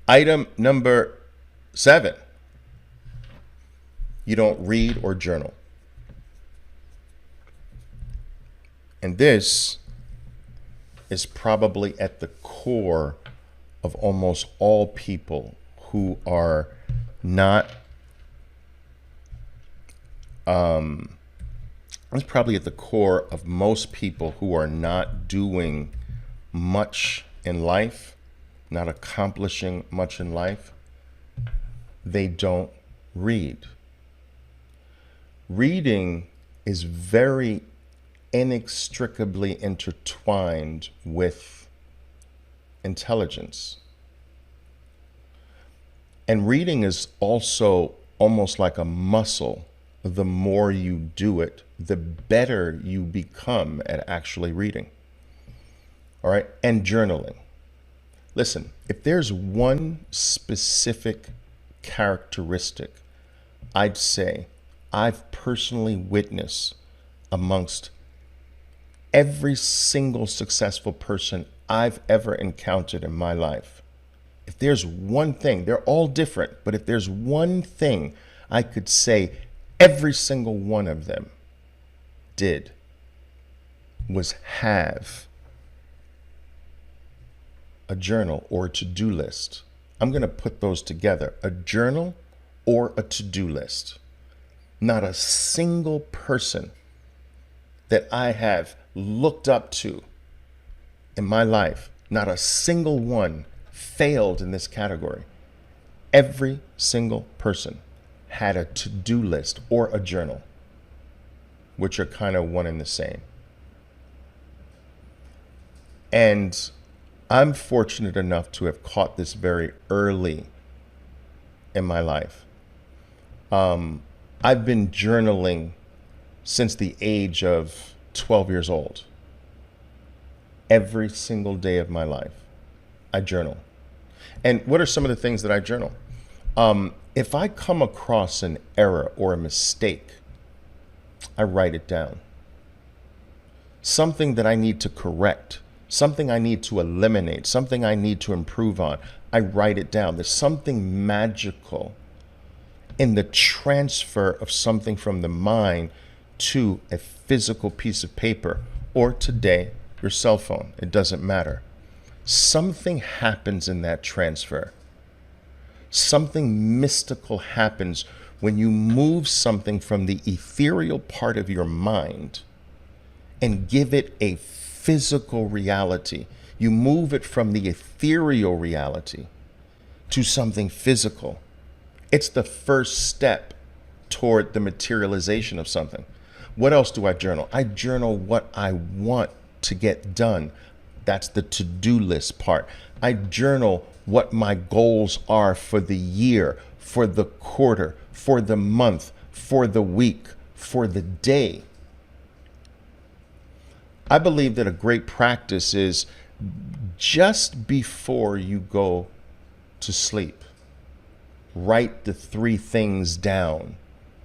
Item number 7, you don't read or journal. And this is probably at the core of almost all people who are not, it's probably at the core of most people who are not doing much in life, not accomplishing much in life. They don't read. Reading is very inextricably intertwined with intelligence. And reading is also almost like a muscle. The more you do it, the better you become at actually reading. All right. And journaling. Listen, if there's one specific characteristic I'd say I've personally witnessed amongst every single successful person I've ever encountered in my life, if there's one thing, they're all different, but if there's one thing I could say every single one of them did, was have a journal or a to-do list. I'm going to put those together, a journal or a to-do list. Not a single person that I have looked up to in my life, not a single one failed in this category. Every single person had a to-do list or a journal, which are kind of one and the same. And I'm fortunate enough to have caught this very early in my life. I've been journaling since the age of 12 years old. Every single day of my life, I journal. And what are some of the things that I journal? If I come across an error or a mistake, I write it down. Something that I need to correct, something I need to eliminate, something I need to improve on, I write it down. There's something magical in the transfer of something from the mind to a physical piece of paper, or today, your cell phone. It doesn't matter. Something happens in that transfer. Something mystical happens when you move something from the ethereal part of your mind and give it a physical reality. You move it from the ethereal reality to something physical. It's the first step toward the materialization of something. What else do I journal? I journal what I want to get done. That's the to-do list part. I journal what my goals are for the year, for the quarter, for the month, for the week, for the day. I believe that a great practice is just before you go to sleep, write the 3 things down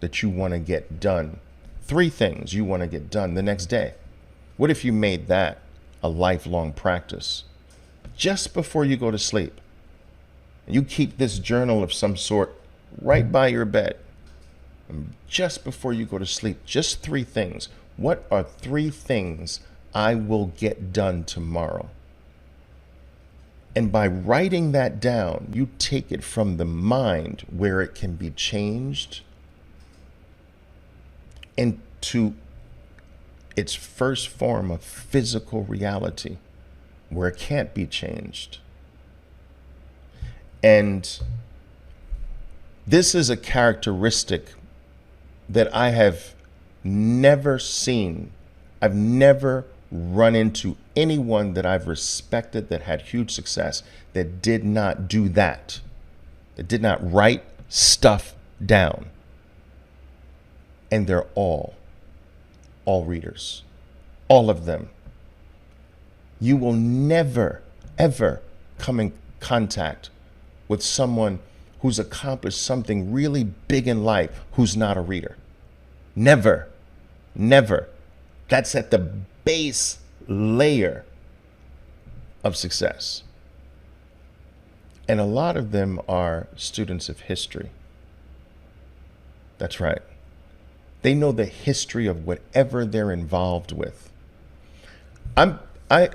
that you want to get done. 3 things you want to get done the next day. What if you made that a lifelong practice? Just before you go to sleep, you keep this journal of some sort right by your bed. And just before you go to sleep, just 3 things. What are 3 things I will get done tomorrow? And by writing that down, you take it from the mind where it can be changed into its first form of physical reality where it can't be changed. And this is a characteristic that I have never seen. I've never run into anyone that I've respected that had huge success that did not do that, that did not write stuff down. And they're all readers, all of them. You will never, ever come in contact with someone who's accomplished something really big in life who's not a reader. Never, never. That's at the base layer of success. And a lot of them are students of history. That's right. They know the history of whatever they're involved with. I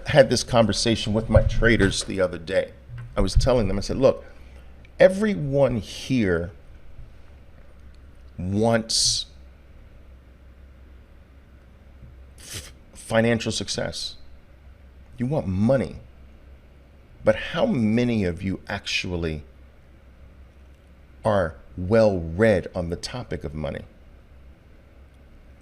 had this conversation with my traders the other day. I was telling them, I said, look, everyone here wants financial success. You want money. But how many of you actually are well read on the topic of money?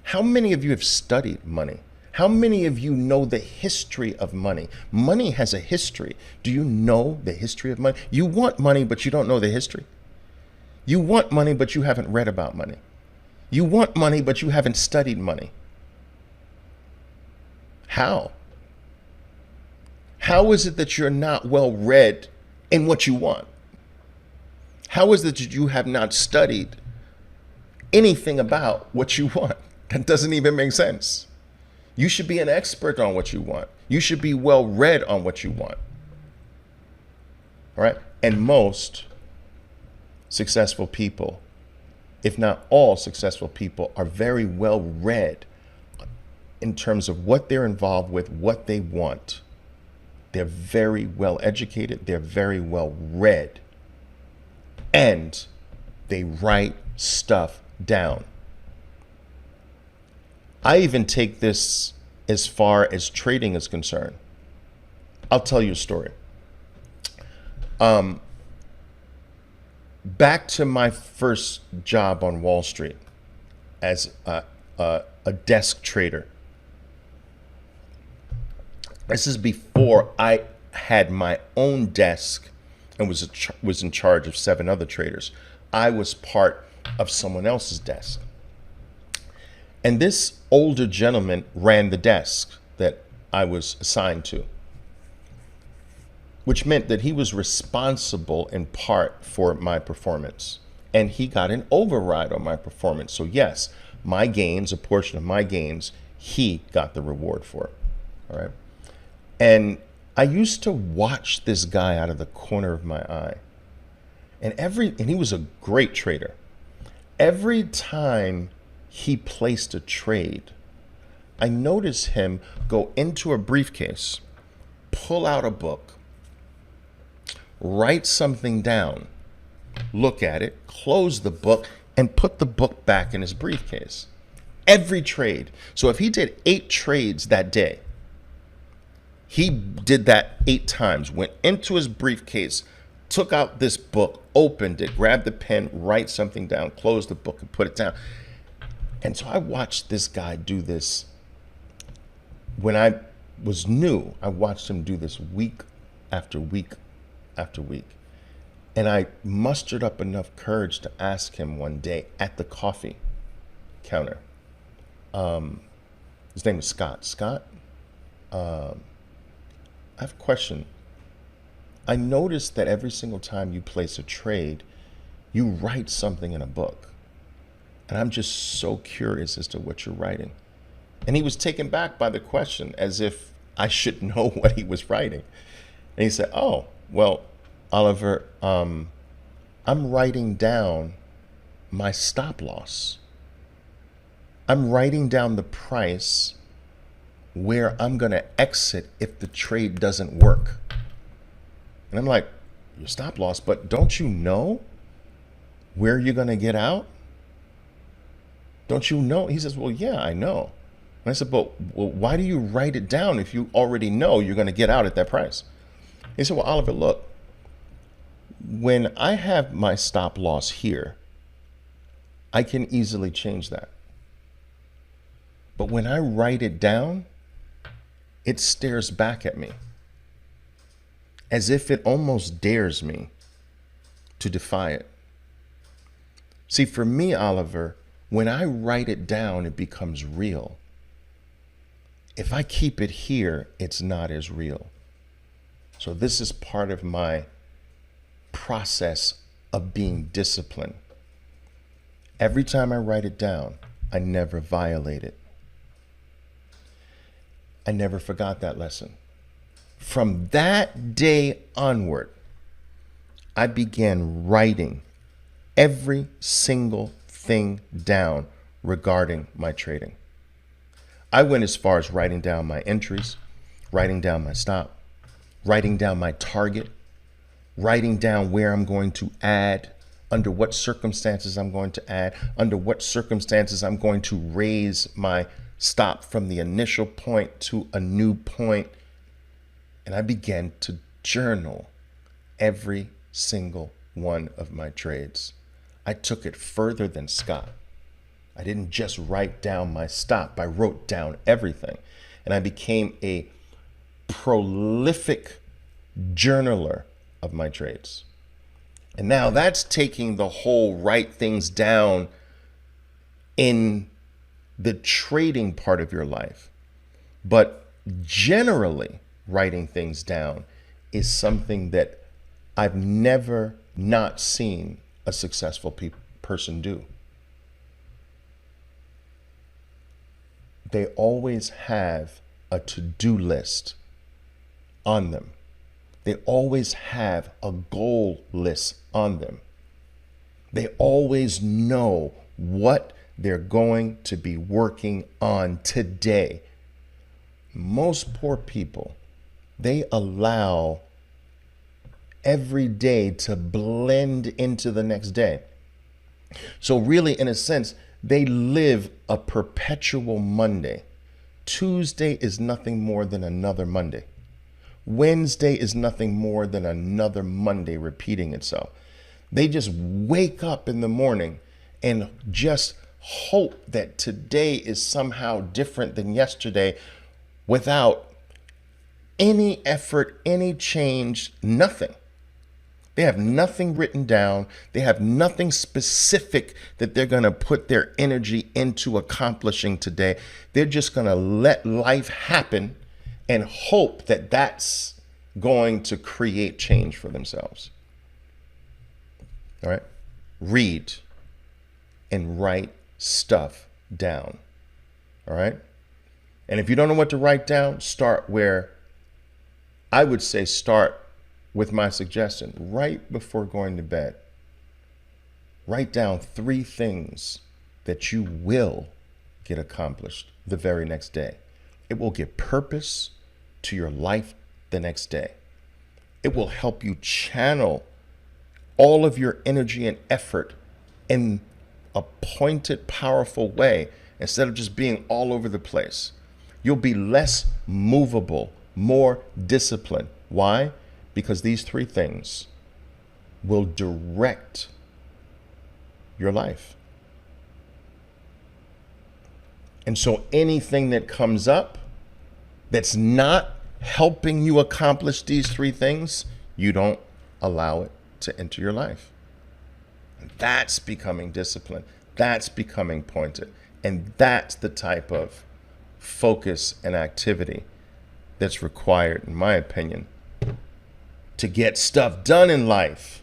How many of you have studied money? How many of you know the history of money? Money has a history. Do you know the history of money? You want money, but you don't know the history. You want money, but you haven't read about money. You want money, but you haven't studied money. How? How is it that you're not well read in what you want? How is it that you have not studied anything about what you want? That doesn't even make sense. You should be an expert on what you want. You should be well read on what you want. All right? And most successful people, if not all successful people, are very well read in terms of what they're involved with, what they want. They're very well educated. They're very well read. And they write stuff down. I even take this as far as trading is concerned. I'll tell you a story. Back to my first job on Wall Street as a desk trader. This is before I had my own desk and was in charge of 7 other traders. I was part of someone else's desk. And this older gentleman ran the desk that I was assigned to, which meant that he was responsible in part for my performance. And he got an override on my performance. So yes, my gains, a portion of my gains, he got the reward for. All right. And I used to watch this guy out of the corner of my eye. And he was a great trader. Every time he placed a trade, I noticed him go into a briefcase, pull out a book, write something down, look at it, close the book, and put the book back in his briefcase. Every trade. So if he did 8 trades that day, he did that 8 times, went into his briefcase, took out this book, opened it, grabbed the pen, write something down, closed the book, and put it down. And so I watched this guy do this. When I was new, I watched him do this week after week after week. And I mustered up enough courage to ask him one day at the coffee counter. His name was Scott. Scott, I have a question. I noticed that every single time you place a trade, you write something in a book. And I'm just so curious as to what you're writing. And he was taken back by the question, as if I should know what he was writing. And he said, oh, well, Oliver, I'm writing down my stop loss. I'm writing down the price where I'm going to exit if the trade doesn't work. And I'm like, your stop loss, but don't you know where you're going to get out? Don't you know? He says, well, yeah, I know. And I said, well, why do you write it down if you already know you're going to get out at that price? He said, well, Oliver, look, when I have my stop loss here, I can easily change that. But when I write it down, it stares back at me as if it almost dares me to defy it. See, for me, Oliver, when I write it down, it becomes real. If I keep it here, it's not as real. So this is part of my process of being disciplined. Every time I write it down, I never violate it. I never forgot that lesson. From that day onward, I began writing every single thing down regarding my trading. I went as far as writing down my entries, writing down my stop, writing down my target, writing down where I'm going to add, under what circumstances I'm going to add, under what circumstances I'm going to raise my stop from the initial point to a new point. And I began to journal every single one of my trades. I took it further than Scott. I didn't just write down my stop. I wrote down everything. And I became a prolific journaler of my trades. And now that's taking the whole write things down in the trading part of your life. But generally, writing things down is something that I've never not seen a successful person do. They always have a to-do list on them. They always have a goal list on them. They always know what they're going to be working on today. Most poor people, they allow every day to blend into the next day. So really, in a sense, they live a perpetual Monday. Tuesday is nothing more than another Monday. Wednesday is nothing more than another Monday repeating itself. They just wake up in the morning and just hope that today is somehow different than yesterday without any effort, any change, nothing. They have nothing written down. They have nothing specific that they're going to put their energy into accomplishing today. They're just going to let life happen and hope that that's going to create change for themselves. All right? Read and write stuff down. All right? And if you don't know what to write down, start where I would say start with my suggestion right before going to bed. Write down 3 things that you will get accomplished the very next day. It will give purpose to your life the next day. It will help you channel all of your energy and effort in a pointed, powerful way instead of just being all over the place. You'll be less movable, more disciplined. Why? Because these 3 things will direct your life. And so anything that comes up that's not helping you accomplish these 3 things, you don't allow it to enter your life. And that's becoming disciplined. That's becoming pointed. And that's the type of focus and activity that's required, in my opinion, to get stuff done in life.